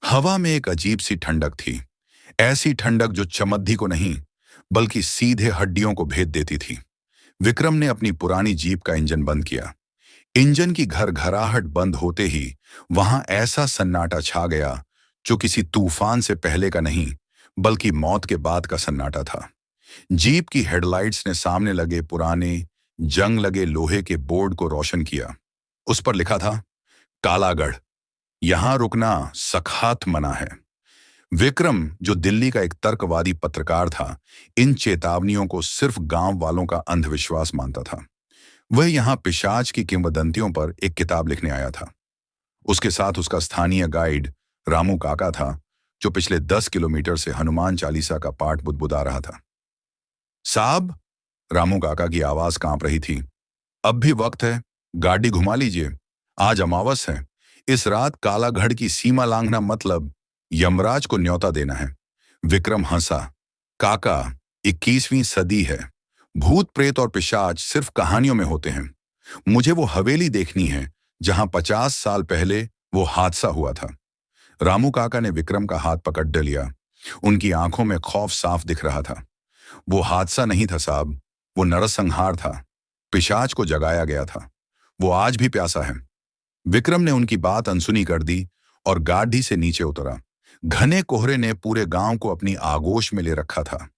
हवा में एक अजीब सी ठंडक थी। ऐसी ठंडक जो चमद्दी को नहीं, बल्कि सीधे हड्डियों को भेद देती थी। विक्रम ने अपनी पुरानी जीप का इंजन बंद किया। इंजन की घरघराहट बंद होते ही वहां ऐसा सन्नाटा छा गया जो किसी तूफान से पहले का नहीं, बल्कि मौत के बाद का सन्नाटा था। जीप की हेडलाइट्स ने सामने लगे पुराने, जंग लगे लोहे के बोर्ड को रोशन किया। उस पर लिखा था, कालागढ़, यहां रुकना सखात मना है। विक्रम, जो दिल्ली का एक तर्कवादी पत्रकार था, इन चेतावनियों को सिर्फ गांव वालों का अंधविश्वास मानता था। वह यहां पिशाच की किंवदंतियों पर एक किताब लिखने आया था। उसके साथ उसका स्थानीय गाइड रामू काका था, जो पिछले 10 किलोमीटर से हनुमान चालीसा का पाठ बुदबुदा रहा था। साहब, रामू काका की आवाज कांप रही थी, अब भी वक्त है, गाड़ी घुमा लीजिए। आज अमावस है। इस रात कालागढ़ की सीमा लांघना मतलब यमराज को न्योता देना है। विक्रम हंसा। काका, 21वीं सदी है। भूत प्रेत और पिशाच सिर्फ कहानियों में होते हैं। मुझे वो हवेली देखनी है जहां 50 साल पहले वो हादसा हुआ था। रामू काका ने विक्रम का हाथ पकड़ लिया। उनकी आंखों में खौफ साफ दिख रहा था। वो हादसा नहीं था साहब, वो नरसंहार था। पिशाच को जगाया गया था। वो आज भी प्यासा है। विक्रम ने उनकी बात अनसुनी कर दी और गाड़ी से नीचे उतरा। घने कोहरे ने पूरे गांव को अपनी आगोश में ले रखा था।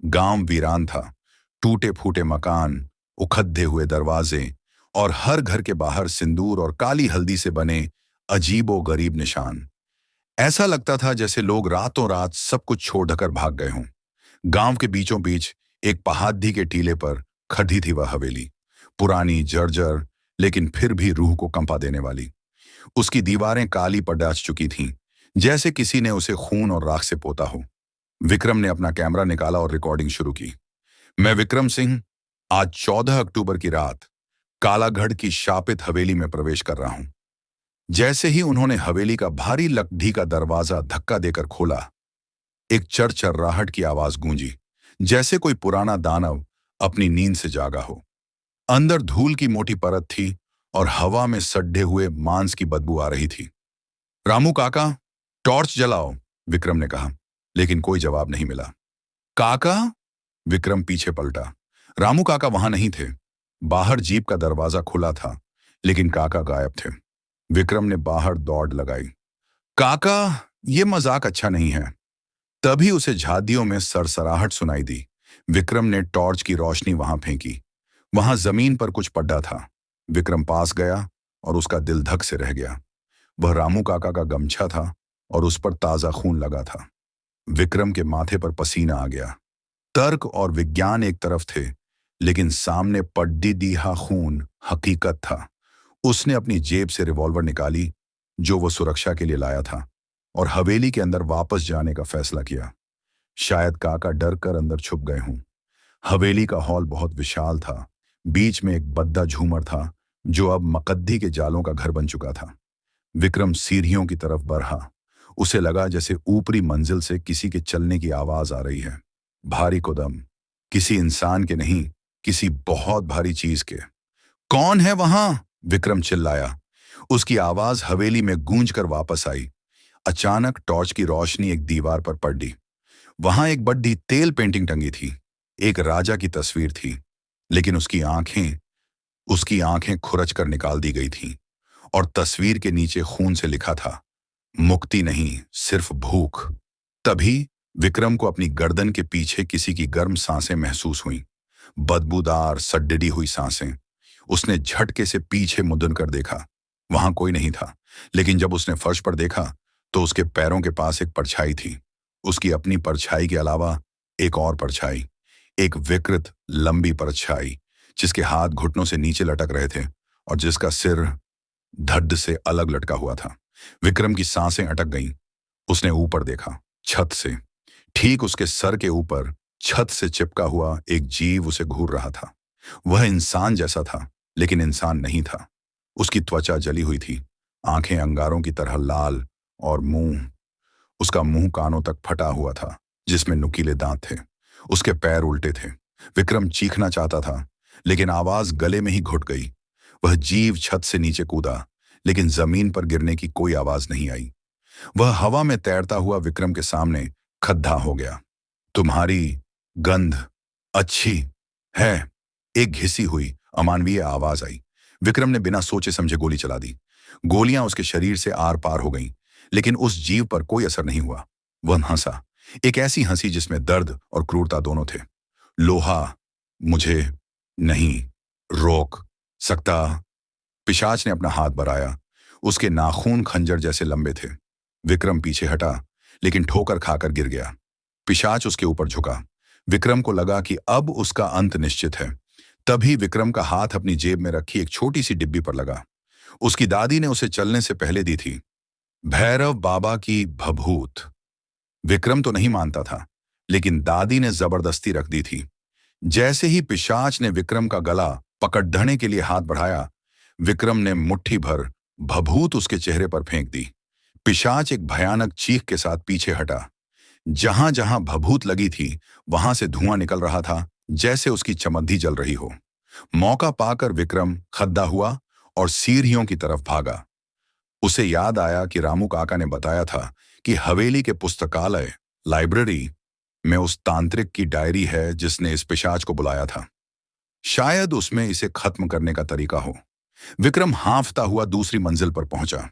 गांव वीरान था। टूटे फूटे मकान, उखद्दे हुए दरवाजे और हर घर के बाहर सिंदूर और काली हल्दी से बने अजीबो गरीब निशान। ऐसा लगता था जैसे लोग रातों रात सब कुछ छोड़ ढकर भाग गए हों। गांव के बीचों बीच एक पहाड़ी के टीले पर खड़ी थी वह हवेली, पुरानी, जर्जर, लेकिन फिर भी रूह को कंपा देने वाली। उसकी दीवारें काली पड़ डाच चुकी थीं, जैसे किसी ने उसे खून और राख से पोता हो। विक्रम ने अपना कैमरा निकाला और रिकॉर्डिंग शुरू की। मैं विक्रम सिंह आज 14 अक्टूबर की रात कालागढ़ की शापित हवेली में प्रवेश कर रहा हूं। जैसे ही उन्होंने हवेली का भारी लकड़ी का दरवाजा धक्का देकर खोला, एक चरचर्राहट की आवाज गूंजी, जैसे कोई पुराना दानव अपनी नींद से जागा हो। अंदर धूल की मोटी परत थी और हवा में सड्ढे हुए मांस की बदबू आ रही थी। रामू काका, टॉर्च जलाओ, विक्रम ने कहा, लेकिन कोई जवाब नहीं मिला। काका? विक्रम पीछे पलटा। रामू काका वहां नहीं थे। बाहर जीप का दरवाजा खुला था, लेकिन काका गायब थे। विक्रम ने बाहर दौड़ लगाई। काका, ये मजाक अच्छा नहीं है। तभी उसे झादियों में सरसराहट सुनाई दी। विक्रम ने टॉर्च की रोशनी वहां फेंकी। वहां जमीन पर कुछ पड़ा था। विक्रम पास गया और उसका दिल धक से रह गया। वह रामू काका का गमछा था और उस पर ताजा खून लगा था। विक्रम के माथे पर पसीना आ गया। तर्क और विज्ञान एक तरफ थे, लेकिन सामने पड्डी दीहा खून हकीकत था। उसने अपनी जेब से रिवॉल्वर निकाली, जो वो सुरक्षा के लिए लाया था, और हवेली के अंदर वापस जाने का फैसला किया। शायद काका डर कर अंदर छुप गए हों। हवेली का हॉल बहुत विशाल था। बीच में एक बद्दा झूमर था, जो अब मकद्दी के जालों का घर बन चुका था। विक्रम सीढ़ियों की तरफ बढ़ा। उसे लगा जैसे ऊपरी मंजिल से किसी के चलने की आवाज आ रही है। भारी कदम, किसी इंसान के नहीं, किसी बहुत भारी चीज के। कौन है वहां? विक्रम चिल्लाया। उसकी आवाज हवेली में गूंज कर वापस आई। अचानक टॉर्च की रोशनी एक दीवार पर पड़ी। वहां एक बड़ी तेल पेंटिंग टंगी थी। एक राजा की तस्वीर थी, लेकिन उसकी आंखें खुरच कर निकाल दी गई थीं, और तस्वीर के नीचे खून से लिखा था, मुक्ति नहीं, सिर्फ भूख। तभी विक्रम को अपनी गर्दन के पीछे किसी की गर्म सांसें महसूस हुईं, बदबूदार, सड्डड़ी हुई सांसें। उसने झटके से पीछे मुड़कर कर देखा। वहां कोई नहीं था, लेकिन जब उसने फर्श पर देखा तो उसके पैरों के पास एक परछाई थी। उसकी अपनी परछाई के अलावा एक और परछाई, एक विकृत लंबी परछाई, जिसके हाथ घुटनों से नीचे लटक रहे थे और जिसका सिर धड़ से अलग लटका हुआ था। विक्रम की सांसें अटक गईं। उसने ऊपर देखा। छत से, ठीक उसके सर के ऊपर, छत से चिपका हुआ एक जीव उसे घूर रहा था। वह इंसान जैसा था, लेकिन इंसान नहीं था। उसकी त्वचा जली हुई थी, आंखें अंगारों की तरह लाल, और उसका मुंह कानों तक फटा हुआ था, जिसमें नुकीले दांत थे। उसके पैर उल्टे थे। विक्रम चीखना चाहता था, लेकिन आवाज गले में ही घुट गई। वह जीव छत से नीचे कूदा, लेकिन जमीन पर गिरने की कोई आवाज नहीं आई। वह हवा में तैरता हुआ विक्रम के सामने खद्दा हो गया। तुम्हारी गंध अच्छी है। एक घिसी हुई अमानवीय आवाज आई। विक्रम ने बिना सोचे समझे गोली चला दी। गोलियां उसके शरीर से आर पार हो गईं, लेकिन उस जीव पर कोई असर नहीं हुआ। वह हंसा, एक ऐसी हंसी जिसमें दर्द और क्रूरता दोनों थे। लोहा मुझे नहीं रोक सकता। पिशाच ने अपना हाथ बढ़ाया। उसके नाखून खंजर जैसे लंबे थे। विक्रम पीछे हटा, लेकिन ठोकर खाकर गिर गया। पिशाच उसके ऊपर झुका। विक्रम को लगा कि अब उसका अंत निश्चित है। तभी विक्रम का हाथ अपनी जेब में रखी एक छोटी सी डिब्बी पर लगा। उसकी दादी ने उसे चलने से पहले दी थी। भैरव बाबा की भभूत। विक्रम तो नहीं मानता था, लेकिन दादी ने जबरदस्ती रख दी थी। जैसे ही पिशाच ने विक्रम का गला पकड़ने के लिए हाथ बढ़ाया, विक्रम ने मुट्ठी भर भभूत उसके चेहरे पर फेंक दी। पिशाच एक भयानक चीख के साथ पीछे हटा। जहां जहां भभूत लगी थी, वहां से धुआं निकल रहा था, जैसे उसकी चमद्दी जल रही हो। मौका पाकर विक्रम खद्दा हुआ और सीढ़ियों की तरफ भागा। उसे याद आया कि रामू काका ने बताया था कि हवेली के पुस्तकालय लाइब्रेरी में उस तांत्रिक की डायरी है जिसने इस पिशाच को बुलाया था। शायद उसमें इसे खत्म करने का तरीका हो। विक्रम हांफता हुआ दूसरी मंजिल पर पहुंचा।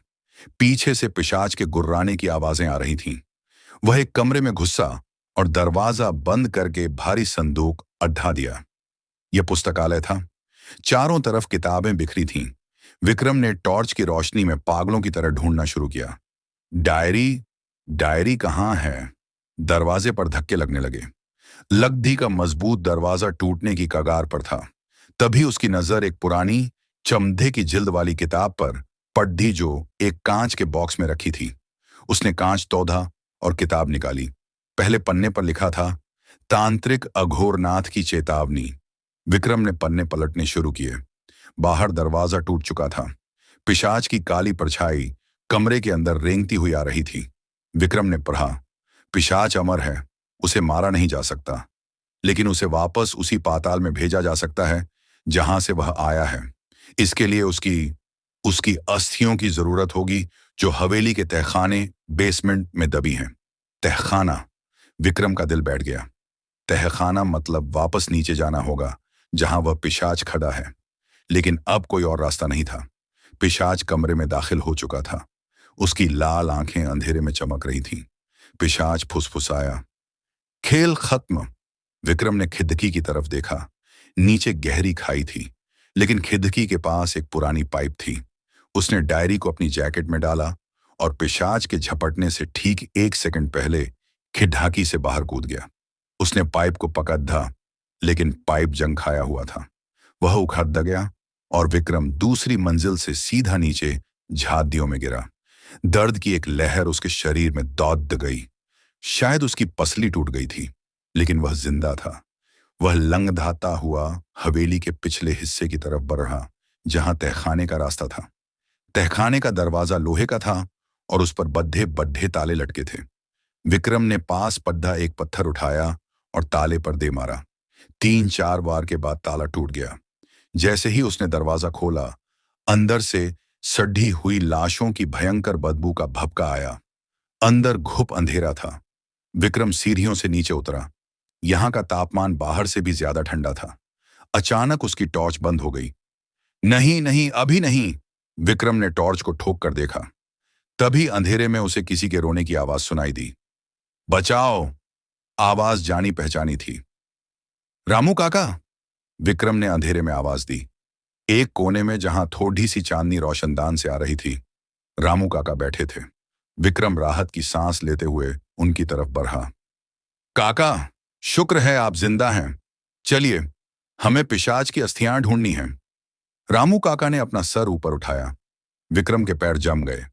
पीछे से पिशाच के गुर्राने की आवाजें आ रही थीं। वह एक कमरे में घुसा और दरवाजा बंद करके भारी संदूक अड्ढा दिया। यह पुस्तकालय था। चारों तरफ किताबें बिखरी थीं। विक्रम ने टॉर्च की रोशनी में पागलों की तरह ढूंढना शुरू किया। डायरी डायरी कहाँ है? दरवाजे पर धक्के लगने लगे। लग्धी का मजबूत दरवाजा टूटने की कगार पर था। तभी उसकी नजर एक पुरानी चमड़े की जिल्द वाली किताब पर पड़ी जो एक कांच के बॉक्स में रखी थी। उसने कांच तोड़ा और किताब निकाली। पहले पन्ने पर लिखा था, तांत्रिक अघोरनाथ की चेतावनी। विक्रम ने पन्ने पलटने शुरू किए। बाहर दरवाजा टूट चुका था। पिशाच की काली परछाई कमरे के अंदर रेंगती हुई आ रही थी। विक्रम ने पढ़ा, पिशाच अमर है, उसे मारा नहीं जा सकता, लेकिन उसे वापस उसी पाताल में भेजा जा सकता है जहां से वह आया है। इसके लिए उसकी उसकी अस्थियों की जरूरत होगी जो हवेली के तहखाने बेसमेंट में दबी हैं। तहखाना। विक्रम का दिल बैठ गया। तहखाना मतलब वापस नीचे जाना होगा जहां वह पिशाच खड़ा है। लेकिन अब कोई और रास्ता नहीं था। पिशाच कमरे में दाखिल हो चुका था। उसकी लाल आंखें अंधेरे में चमक रही थीं। पिशाच फुसफुसाया, खेल खत्म। विक्रम ने खिड़की की तरफ देखा। नीचे गहरी खाई थी, लेकिन खिड़की के पास एक पुरानी पाइप थी। उसने डायरी को अपनी जैकेट में डाला और पिशाच के झपटने से ठीक 1 सेकंड पहले खिड़की से बाहर कूद गया। उसने पाइप को पकड़ा, लेकिन पाइप जंग खाया हुआ था। वह उखड़ गया और विक्रम दूसरी मंजिल से सीधा नीचे झादियों में गिरा। दर्द की एक लहर उसके शरीर में दौड़ गई। शायद उसकी पसली टूट गई थी, लेकिन वह जिंदा था। वह लंगड़ाता हुआ हवेली के पिछले हिस्से की तरफ बढ़ रहा, जहां तहखाने का रास्ता था। तहखाने का दरवाजा लोहे का था और उस पर बड्ढे बड्ढे ताले लटके थे। विक्रम ने पास पड़ा एक पत्थर उठाया और ताले पर दे मारा। 3-4 बार के बाद ताला टूट गया। जैसे ही उसने दरवाजा खोला, अंदर से सड़ी हुई लाशों की भयंकर बदबू का भभका आया। अंदर घुप अंधेरा था। विक्रम सीढ़ियों से नीचे उतरा। यहां का तापमान बाहर से भी ज्यादा ठंडा था। अचानक उसकी टॉर्च बंद हो गई। नहीं नहीं, अभी नहीं। विक्रम ने टॉर्च को ठोक कर देखा। तभी अंधेरे में उसे किसी के रोने की आवाज सुनाई दी। बचाओ! आवाज जानी पहचानी थी। रामू काका! विक्रम ने अंधेरे में आवाज दी। एक कोने में जहां थोड़ी सी चांदनी रोशनदान से आ रही थी, रामू काका बैठे थे। विक्रम राहत की सांस लेते हुए उनकी तरफ बढ़ा। काका, शुक्र है आप जिंदा हैं। चलिए, हमें पिशाच की अस्थियां ढूंढनी हैं। रामू काका ने अपना सर ऊपर उठाया। विक्रम के पैर जम गए।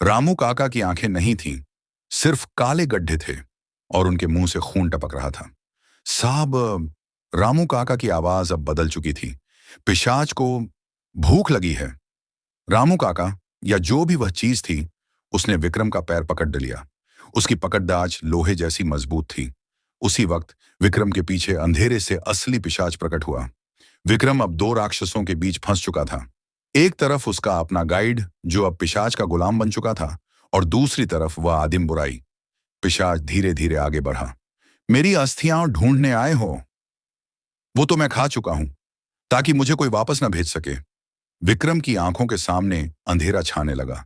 रामू काका की आंखें नहीं थीं, सिर्फ काले गड्ढे थे और उनके मुंह से खून टपक रहा था। साहब, रामू काका की आवाज अब बदल चुकी थी। पिशाच को भूख लगी है। रामू काका, या जो भी वह चीज थी, उसने विक्रम का पैर पकड़ लिया। उसकी पकड़दाज लोहे जैसी मजबूत थी। उसी वक्त विक्रम के पीछे अंधेरे से असली पिशाच प्रकट हुआ। विक्रम अब 2 राक्षसों के बीच फंस चुका था। एक तरफ उसका अपना गाइड, जो अब पिशाच का गुलाम बन चुका था, और दूसरी तरफ वह आदिम बुराई। पिशाच धीरे धीरे आगे बढ़ा। मेरी अस्थियां ढूंढने आए हो? वो तो मैं खा चुका हूं, ताकि मुझे कोई वापस ना भेज सके। विक्रम की आंखों के सामने अंधेरा छाने लगा।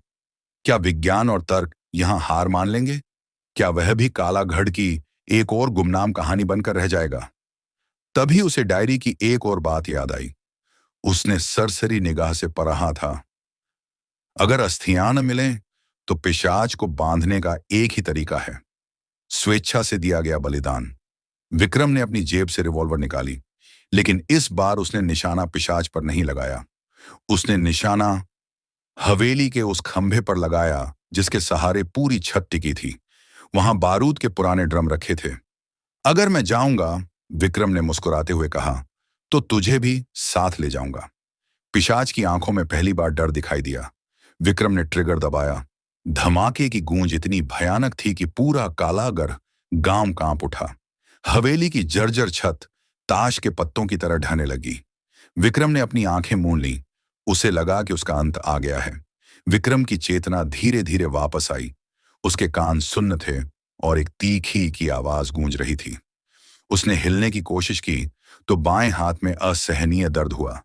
क्या विज्ञान और तर्क यहां हार मान लेंगे? क्या वह भी काला घड़ की एक और गुमनाम कहानी बनकर रह जाएगा? तभी उसे डायरी की एक और बात याद आई। उसने सरसरी निगाह से पढ़ा था, अगर अस्थियां न मिलें तो पिशाच को बांधने का एक ही तरीका है, स्वेच्छा से दिया गया बलिदान। विक्रम ने अपनी जेब से रिवॉल्वर निकाली, लेकिन इस बार उसने निशाना पिशाच पर नहीं लगाया। उसने निशाना हवेली के उस खंभे पर लगाया जिसके सहारे पूरी छत टिकी थी। वहां बारूद के पुराने ड्रम रखे थे। अगर मैं जाऊंगा, विक्रम ने मुस्कुराते हुए कहा, तो तुझे भी साथ ले जाऊंगा। पिशाच की आंखों में पहली बार डर दिखाई दिया। विक्रम ने ट्रिगर दबाया। धमाके की गूंज इतनी भयानक थी कि पूरा कालागर गांव कांप उठा। हवेली की जर्जर छत ताश के पत्तों की तरह ढहने लगी। विक्रम ने अपनी आंखें मूंद लीं। उसे लगा कि उसका अंत आ गया है। विक्रम की चेतना धीरे धीरे वापस आई। उसके कान सुन्न थे और एक तीखी की आवाज गूंज रही थी। उसने हिलने की कोशिश की तो बाएं हाथ में असहनीय दर्द हुआ।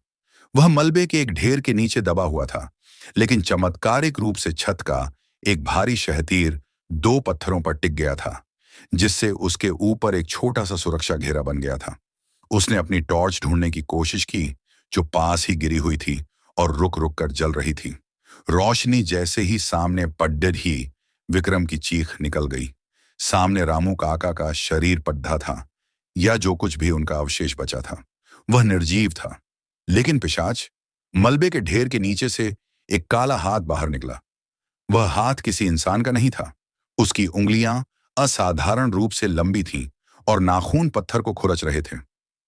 वह मलबे के एक ढेर के नीचे दबा हुआ था, लेकिन चमत्कारिक रूप से छत का एक भारी शहतीर दो पत्थरों पर टिक गया था, जिससे उसके ऊपर एक छोटा सा सुरक्षा घेरा बन गया था। उसने अपनी टॉर्च ढूंढने की कोशिश की, जो पास ही गिरी हुई थी और रुक रुक कर जल रही थी। रोशनी जैसे ही सामने पड़ते ही विक्रम की चीख निकल गई। सामने रामू काका का शरीर पड्ढा था, या जो कुछ भी उनका अवशेष बचा था। वह निर्जीव था, लेकिन पिशाच। मलबे के ढेर के नीचे से एक काला हाथ बाहर निकला। वह हाथ किसी इंसान का नहीं था। उसकी उंगलियां असाधारण रूप से लंबी थीं और नाखून पत्थर को खुरच रहे थे।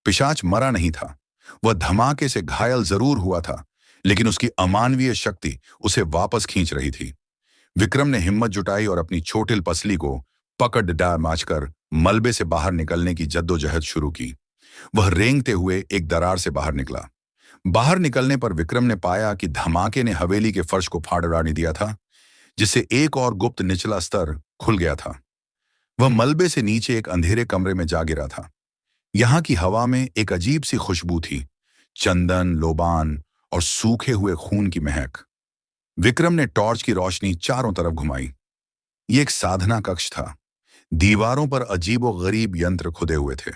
पिशाच मरा नहीं था। वह धमाके से घायल जरूर हुआ था, लेकिन उसकी अमानवीय शक्ति उसे वापस खींच रही थी। विक्रम ने हिम्मत जुटाई और अपनी छोटिल पसली को पकड़ डाल माचकर मलबे से बाहर निकलने की जद्दोजहद शुरू की। वह रेंगते हुए एक दरार से बाहर निकला। बाहर निकलने पर विक्रम ने पाया कि धमाके ने हवेली के फर्श को फाड़ उड़ाने दिया था, जिससे एक और गुप्त निचला स्तर खुल गया था। वह मलबे से नीचे एक अंधेरे कमरे में जा गिरा था। यहां की हवा में एक अजीब सी खुशबू थी, चंदन, लोबान और सूखे हुए खून की महक। विक्रम ने टॉर्च की रोशनी चारों तरफ घुमाई। ये एक साधना कक्ष था। दीवारों पर अजीबोगरीब यंत्र खुदे हुए थे।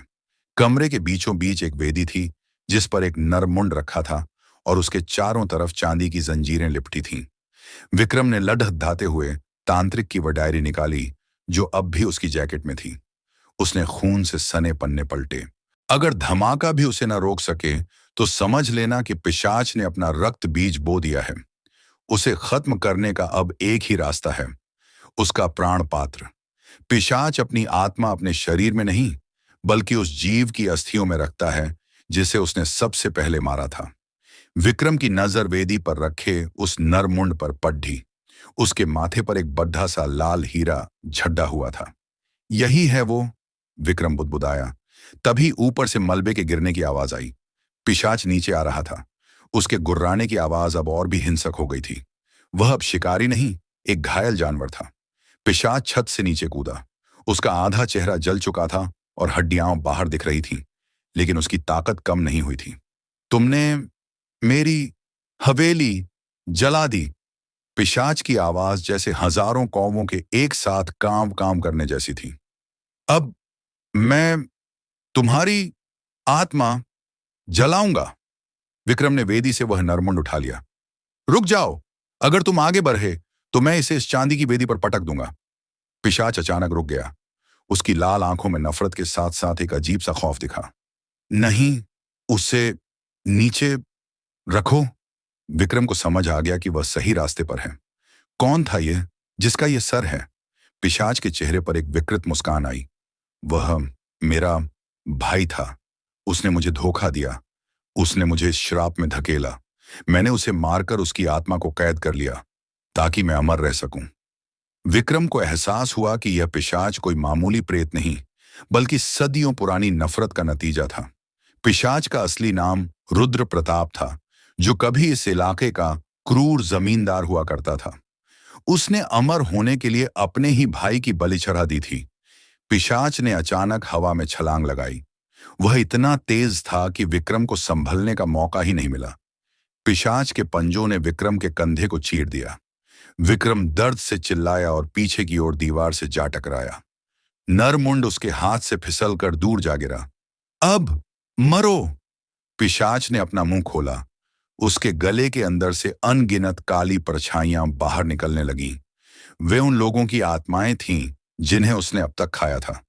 कमरे के बीचों बीच एक वेदी थी, जिस पर एक नरमुंड रखा था और उसके चारों तरफ चांदी की जंजीरें लिपटी थीं। विक्रम ने लड़खड़ाते हुए तांत्रिक की वह डायरी निकाली, जो अब भी उसकी जैकेट में थी। उसने खून से सने पन्ने पलटे। अगर धमाका भी उसे न रोक सके, तो समझ लेना कि पिशाच ने अपना रक्त बीज बो दिया है। उसे खत्म करने का अब एक ही रास्ता है, उसका प्राण पात्र। पिशाच अपनी आत्मा अपने शरीर में नहीं, बल्कि उस जीव की अस्थियों में रखता है जिसे उसने सबसे पहले मारा था। विक्रम की नजर वेदी पर रखे उस नरमुंड पर पड़ी। उसके माथे पर एक बड्ढा सा लाल हीरा झड्डा हुआ था। यही है वो, विक्रम बुदबुदाया। तभी ऊपर से मलबे के गिरने की आवाज आई। पिशाच नीचे आ रहा था। उसके गुर्राने की आवाज अब और भी हिंसक हो गई थी। वह अब शिकारी नहीं, एक घायल जानवर था। पिशाच छत से नीचे कूदा। उसका आधा चेहरा जल चुका था और हड्डियां बाहर दिख रही थीं, लेकिन उसकी ताकत कम नहीं हुई थी। तुमने मेरी हवेली जला दी। पिशाच की आवाज जैसे हजारों कौवों के एक साथ काम काम करने जैसी थी। अब मैं तुम्हारी आत्मा जलाऊंगा। विक्रम ने वेदी से वह नरमुंड उठा लिया। रुक जाओ, अगर तुम आगे बढ़े तो मैं इसे इस चांदी की वेदी पर पटक दूंगा। पिशाच अचानक रुक गया। उसकी लाल आंखों में नफरत के साथ साथ एक अजीब सा खौफ दिखा। नहीं, उसे नीचे रखो। विक्रम को समझ आ गया कि वह सही रास्ते पर है। कौन था यह जिसका यह सर है? पिशाच के चेहरे पर एक विकृत मुस्कान आई। वह मेरा भाई था। उसने मुझे धोखा दिया। उसने मुझे इस श्राप में धकेला। मैंने उसे मारकर उसकी आत्मा को कैद कर लिया, ताकि मैं अमर रह सकूं। विक्रम को एहसास हुआ कि यह पिशाच कोई मामूली प्रेत नहीं, बल्कि सदियों पुरानी नफरत का नतीजा था। पिशाच का असली नाम रुद्र प्रताप था, जो कभी इस इलाके का क्रूर जमींदार हुआ करता था। उसने अमर होने के लिए अपने ही भाई की बलि चढ़ा दी थी। पिशाच ने अचानक हवा में छलांग लगाई। वह इतना तेज था कि विक्रम को संभलने का मौका ही नहीं मिला। पिशाच के पंजों ने विक्रम के कंधे को चीर दिया। विक्रम दर्द से चिल्लाया और पीछे की ओर दीवार से जा टकराया। नरमुंड उसके हाथ से फिसलकर दूर जा गिरा। अब मरो! पिशाच ने अपना मुंह खोला। उसके गले के अंदर से अनगिनत काली परछाइयां बाहर निकलने लगीं। वे उन लोगों की आत्माएं थीं जिन्हें उसने अब तक खाया था।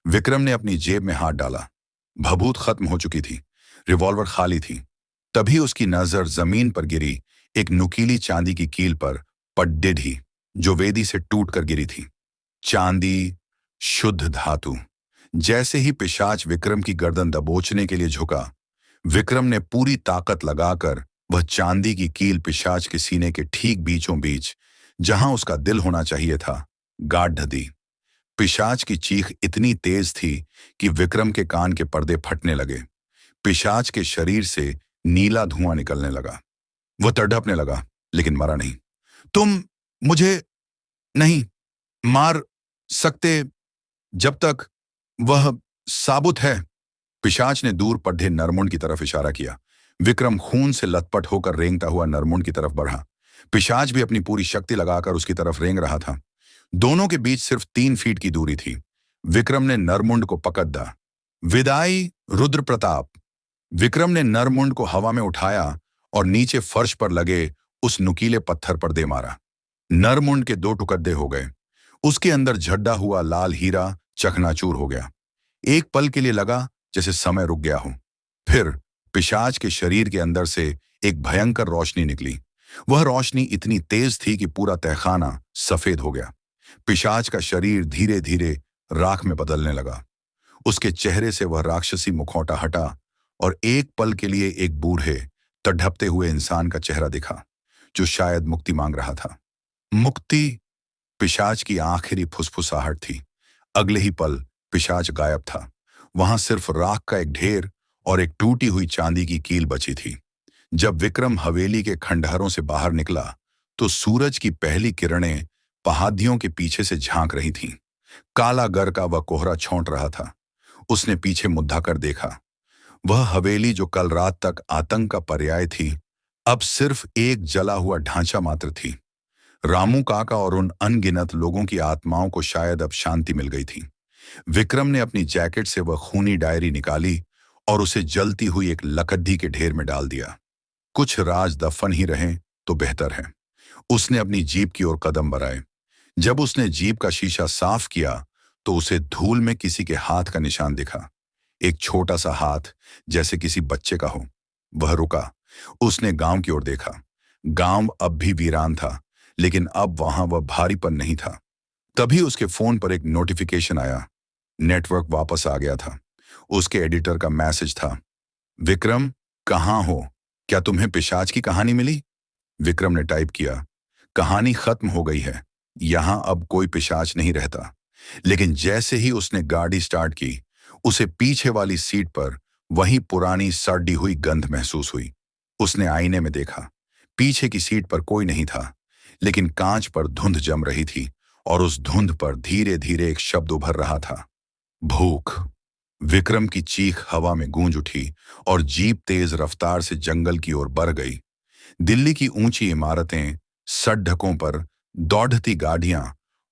विक्रम ने अपनी जेब में हाथ डाला। भभूत खत्म हो चुकी थी। रिवॉल्वर खाली थी। तभी उसकी नजर जमीन पर गिरी, एक नुकीली चांदी की कील पर, पड्डिढी, जो वेदी से टूट कर गिरी थी। चांदी, शुद्ध धातु। जैसे ही पिशाच विक्रम की गर्दन दबोचने के लिए झुका, विक्रम ने पूरी ताकत लगाकर वह चांदी की कील पिशाच के सीने के ठीक बीचों बीच, जहां उसका दिल होना चाहिए था, गाड़ दी। पिशाच की चीख इतनी तेज थी कि विक्रम के कान के पर्दे फटने लगे। पिशाच के शरीर से नीला धुआं निकलने लगा। वह तड़पने लगा, लेकिन मरा नहीं। तुम मुझे नहीं मार सकते जब तक वह साबुत है। पिशाच ने दूर पड्ढे नरमुंड की तरफ इशारा किया। विक्रम खून से लथपथ होकर रेंगता हुआ नरमुंड की तरफ बढ़ा। पिशाच भी अपनी पूरी शक्ति लगाकर उसकी तरफ रेंग रहा था। दोनों के बीच सिर्फ 3 फीट की दूरी थी। विक्रम ने नरमुंड को पकड़ दा। विदाई रुद्र प्रताप! विक्रम ने नरमुंड को हवा में उठाया और नीचे फर्श पर लगे उस नुकीले पत्थर पर दे मारा। नरमुंड के 2 टुकड़े हो गए। उसके अंदर झड्डा हुआ लाल हीरा चकनाचूर हो गया। एक पल के लिए लगा जैसे समय रुक गया हो। फिर पिशाच के शरीर के अंदर से एक भयंकर रोशनी निकली। वह रोशनी इतनी तेज थी कि पूरा तहखाना सफेद हो गया। पिशाच का शरीर धीरे धीरे राख में बदलने लगा। उसके चेहरे से वह राक्षसी मुखौटा हटा और एक पल के लिए एक बूढ़े, तड़पते हुए इंसान का चेहरा दिखा, जो शायद मुक्ति मांग रहा था। मुक्ति! पिशाच की आखिरी फुसफुसाहट थी। अगले ही पल पिशाच गायब था। वहां सिर्फ राख का एक ढेर और एक टूटी हुई चांदी की कील बची थी। जब विक्रम हवेली के खंडहरों से बाहर निकला, तो सूरज की पहली किरणें पहाड़ियों के पीछे से झांक रही थीं। काला गर का वह कोहरा छौंट रहा था। उसने पीछे मुद्दा कर देखा। वह हवेली जो कल रात तक आतंक का पर्याय थी, अब सिर्फ एक जला हुआ ढांचा मात्र थी। रामू काका और उन अनगिनत लोगों की आत्माओं को शायद अब शांति मिल गई थी। विक्रम ने अपनी जैकेट से वह खूनी डायरी निकाली और उसे जलती हुई एक लकड़ी के ढेर में डाल दिया। कुछ राज दफन ही रहें तो बेहतर है। उसने अपनी जीप की ओर कदम बढ़ाए। जब उसने जीप का शीशा साफ किया, तो उसे धूल में किसी के हाथ का निशान दिखा। एक छोटा सा हाथ, जैसे किसी बच्चे का हो। वह रुका। उसने गांव की ओर देखा। गांव अब भी वीरान था, लेकिन अब वहां वह भारीपन नहीं था। तभी उसके फोन पर एक नोटिफिकेशन आया। नेटवर्क वापस आ गया था। उसके एडिटर का मैसेज था, विक्रम, कहाँ हो? क्या तुम्हें पिशाच की कहानी मिली? विक्रम ने टाइप किया, कहानी खत्म हो गई है। यहां अब कोई पिशाच नहीं रहता। लेकिन जैसे ही उसने गाड़ी स्टार्ट की, उसे पीछे वाली सीट पर वही पुरानी सड़ी हुई गंध महसूस हुई। उसने आईने में देखा। पीछे की सीट पर कोई नहीं था, लेकिन कांच पर धुंध जम रही थी और उस धुंध पर धीरे धीरे एक शब्द उभर रहा था, भूख। विक्रम की चीख हवा में गूंज उठी और जीप तेज रफ्तार से जंगल की ओर बढ़ गई। दिल्ली की ऊंची इमारतें, सड़कों पर दौड़ती गाड़ियां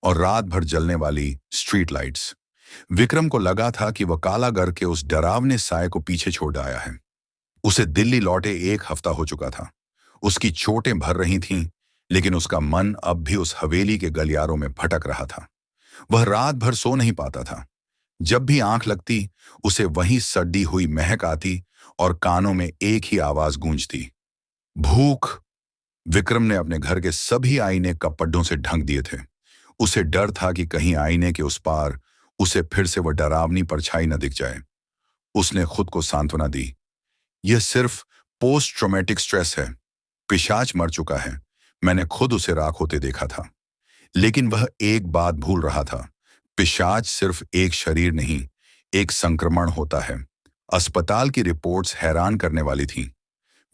और रात भर जलने वाली स्ट्रीट लाइट्स। विक्रम को लगा था कि वह कालागर के उस डरावने साए को पीछे छोड़ आया है। उसे दिल्ली लौटे 1 हफ्ता हो चुका था। उसकी चोटें भर रही थीं, लेकिन उसका मन अब भी उस हवेली के गलियारों में भटक रहा था। वह रात भर सो नहीं पाता था। जब भी आंख लगती, उसे वही सड़ी हुई महक आती और कानों में एक ही आवाज गूंजती, भूख। विक्रम ने अपने घर के सभी आईने कपड़ों से ढक दिए थे। उसे डर था कि कहीं आईने के उस पार उसे फिर से वह डरावनी परछाई न दिख जाए। उसने खुद को सांत्वना दी, यह सिर्फ पोस्ट ट्रॉमेटिक स्ट्रेस है। पिशाच मर चुका है। मैंने खुद उसे राख होते देखा था। लेकिन वह एक बात भूल रहा था, पिशाच सिर्फ एक शरीर नहीं, एक संक्रमण होता है। अस्पताल की रिपोर्ट्स हैरान करने वाली थीं।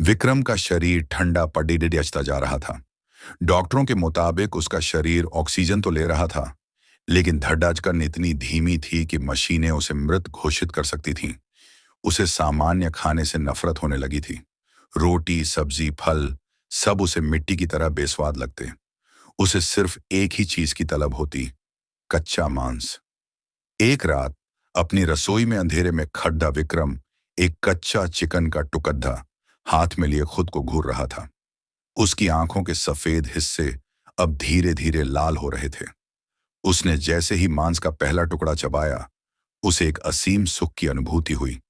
विक्रम का शरीर ठंडा पड़ीडता जा रहा था। डॉक्टरों के मुताबिक उसका शरीर ऑक्सीजन तो ले रहा था, लेकिन धड़कन इतनी धीमी थी कि मशीनें उसे मृत घोषित कर सकती थीं। उसे सामान्य खाने से नफरत होने लगी थी। रोटी, सब्जी, फल सब उसे मिट्टी की तरह बेस्वाद लगते। उसे सिर्फ एक ही चीज की तलब होती, कच्चा मांस। एक रात अपनी रसोई में अंधेरे में खड्डा विक्रम एक कच्चा चिकन का टुकड़ा हाथ में लिए खुद को घूर रहा था। उसकी आंखों के सफेद हिस्से अब धीरे धीरे लाल हो रहे थे। उसने जैसे ही मांस का पहला टुकड़ा चबाया, उसे एक असीम सुख की अनुभूति हुई।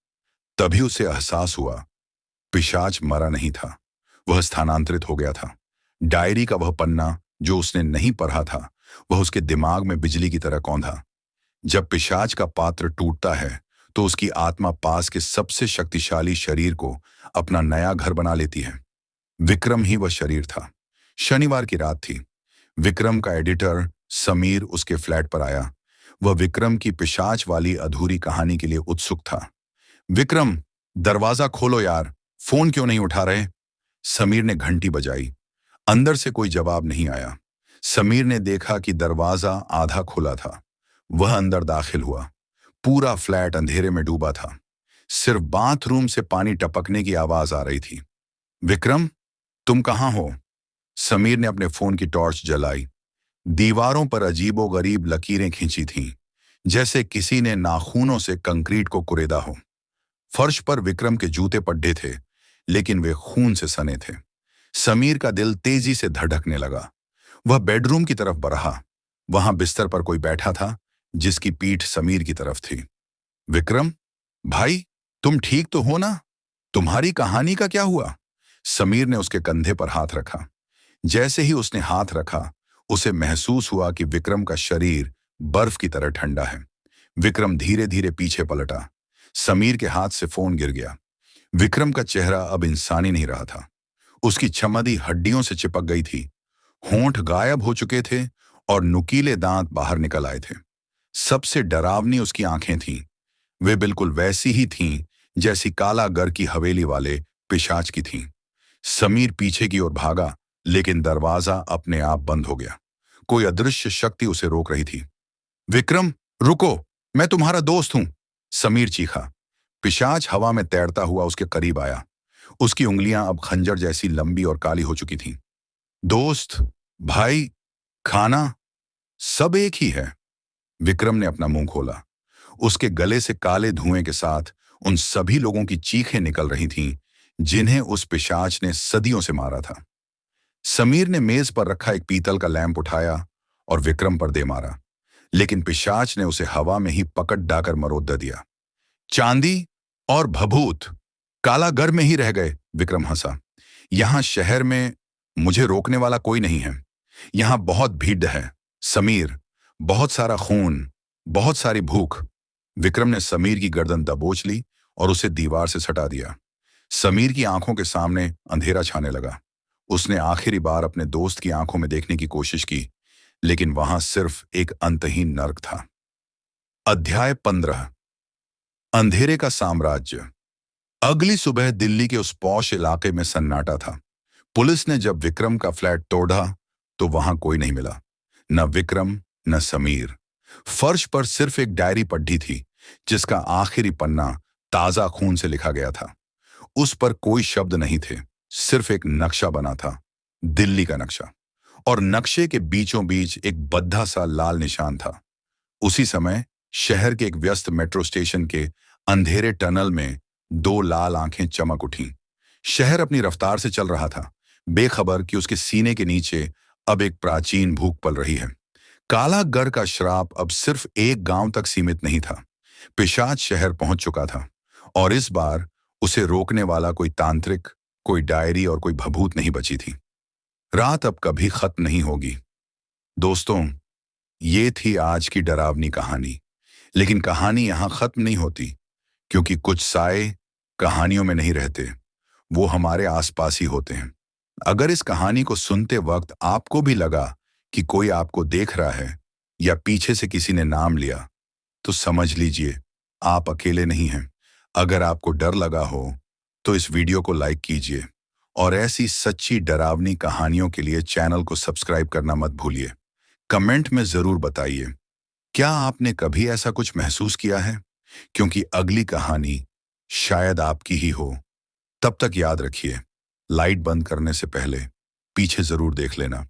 तभी उसे एहसास हुआ, पिशाच मरा नहीं था, वह स्थानांतरित हो गया था। डायरी का वह पन्ना जो उसने नहीं पढ़ा था, वह उसके दिमाग में बिजली की तरह कौंधा। जब पिशाच का पात्र टूटता है तो उसकी आत्मा पास के सबसे शक्तिशाली शरीर को अपना नया घर बना लेती है। विक्रम ही वह शरीर था। शनिवार की रात थी। विक्रम का एडिटर समीर उसके फ्लैट पर आया। वह विक्रम की पिशाच वाली अधूरी कहानी के लिए उत्सुक था। विक्रम, दरवाजा खोलो यार, फोन क्यों नहीं उठा रहे? समीर ने घंटी बजाई। अंदर से कोई जवाब नहीं आया। समीर ने देखा कि दरवाजा आधा खुला था। वह अंदर दाखिल हुआ। पूरा फ्लैट अंधेरे में डूबा था। सिर्फ बाथरूम से पानी टपकने की आवाज आ रही थी। विक्रम, तुम कहां हो? समीर ने अपने फोन की टॉर्च जलाई। दीवारों पर अजीबोगरीब लकीरें खींची थीं, जैसे किसी ने नाखूनों से कंक्रीट को कुरेदा हो। फर्श पर विक्रम के जूते पड्डे थे, लेकिन वे खून से सने थे। समीर का दिल तेजी से धड़कने लगा। वह बेडरूम की तरफ बढ़ा। वहां बिस्तर पर कोई बैठा था, जिसकी पीठ समीर की तरफ थी। विक्रम, भाई, तुम ठीक तो हो ना? तुम्हारी कहानी का क्या हुआ? समीर ने उसके कंधे पर हाथ रखा। जैसे ही उसने हाथ रखा, उसे महसूस हुआ कि विक्रम का शरीर बर्फ की तरह ठंडा है। विक्रम धीरे धीरे पीछे पलटा। समीर के हाथ से फोन गिर गया। विक्रम का चेहरा अब इंसानी नहीं रहा था। उसकी चमड़ी हड्डियों से चिपक गई थी। होंठ गायब हो चुके थे और नुकीले दांत बाहर निकल आए थे। सबसे डरावनी उसकी आंखें थीं। वे बिल्कुल वैसी ही थीं जैसी कालागर की हवेली वाले पिशाच की थीं। समीर पीछे की ओर भागा, लेकिन दरवाजा अपने आप बंद हो गया। कोई अदृश्य शक्ति उसे रोक रही थी। विक्रम, रुको, मैं तुम्हारा दोस्त हूं, समीर चीखा। पिशाच हवा में तैरता हुआ उसके करीब आया। उसकी उंगलियां अब खंजर जैसी लंबी और काली हो चुकी थीं। दोस्त, भाई, खाना, सब एक ही है। विक्रम ने अपना मुंह खोला। उसके गले से काले धुएं के साथ उन सभी लोगों की चीखें निकल रही थीं, जिन्हें उस पिशाच ने सदियों से मारा था। समीर ने मेज पर रखा एक पीतल का लैंप उठाया और विक्रम पर दे मारा, लेकिन पिशाच ने उसे हवा में ही पकड़ डाकर मरोड़ दिया। चांदी और भभूत कालागर में ही रह गए, विक्रम हंसा। यहां शहर में मुझे रोकने वाला कोई नहीं है। यहां बहुत भीड़ है समीर, बहुत सारा खून, बहुत सारी भूख। विक्रम ने समीर की गर्दन दबोच ली और उसे दीवार से सटा दिया। समीर की आंखों के सामने अंधेरा छाने लगा। उसने आखिरी बार अपने दोस्त की आंखों में देखने की कोशिश की, लेकिन वहां सिर्फ एक अंतहीन नर्क था। अध्याय 15। अंधेरे का साम्राज्य। अगली सुबह दिल्ली के उस पॉश इलाके में सन्नाटा था। पुलिस ने जब विक्रम का फ्लैट तोड़ा तो वहां कोई नहीं मिला। न विक्रम, न समीर। फर्श पर सिर्फ एक डायरी पढ़ी थी, जिसका आखिरी पन्ना ताजा खून से लिखा गया था। उस पर कोई शब्द नहीं थे, सिर्फ एक नक्शा बना था, दिल्ली का नक्शा। और नक्शे के बीचों बीच एक बद्धा सा लाल निशान था। उसी समय शहर के एक व्यस्त मेट्रो स्टेशन के अंधेरे टनल में दो लाल आंखें चमक उठीं। शहर अपनी रफ्तार से चल रहा था, बेखबर कि उसके सीने के नीचे अब एक प्राचीन भूख पल रही है। कालागर का श्राप अब सिर्फ एक गांव तक सीमित नहीं था। पिशाच शहर पहुंच चुका था, और इस बार उसे रोकने वाला कोई तांत्रिक, कोई डायरी और कोई भभूत नहीं बची थी। रात अब कभी खत्म नहीं होगी। दोस्तों, ये थी आज की डरावनी कहानी। लेकिन कहानी यहां खत्म नहीं होती, क्योंकि कुछ साए कहानियों में नहीं रहते, वो हमारे आसपास ही होते हैं। अगर इस कहानी को सुनते वक्त आपको भी लगा कि कोई आपको देख रहा है या पीछे से किसी ने नाम लिया, तो समझ लीजिए आप अकेले नहीं हैं। अगर आपको डर लगा हो तो इस वीडियो को लाइक कीजिए और ऐसी सच्ची डरावनी कहानियों के लिए चैनल को सब्सक्राइब करना मत भूलिए। कमेंट में जरूर बताइए, क्या आपने कभी ऐसा कुछ महसूस किया है? क्योंकि अगली कहानी शायद आपकी ही हो। तब तक याद रखिए, लाइट बंद करने से पहले पीछे जरूर देख लेना।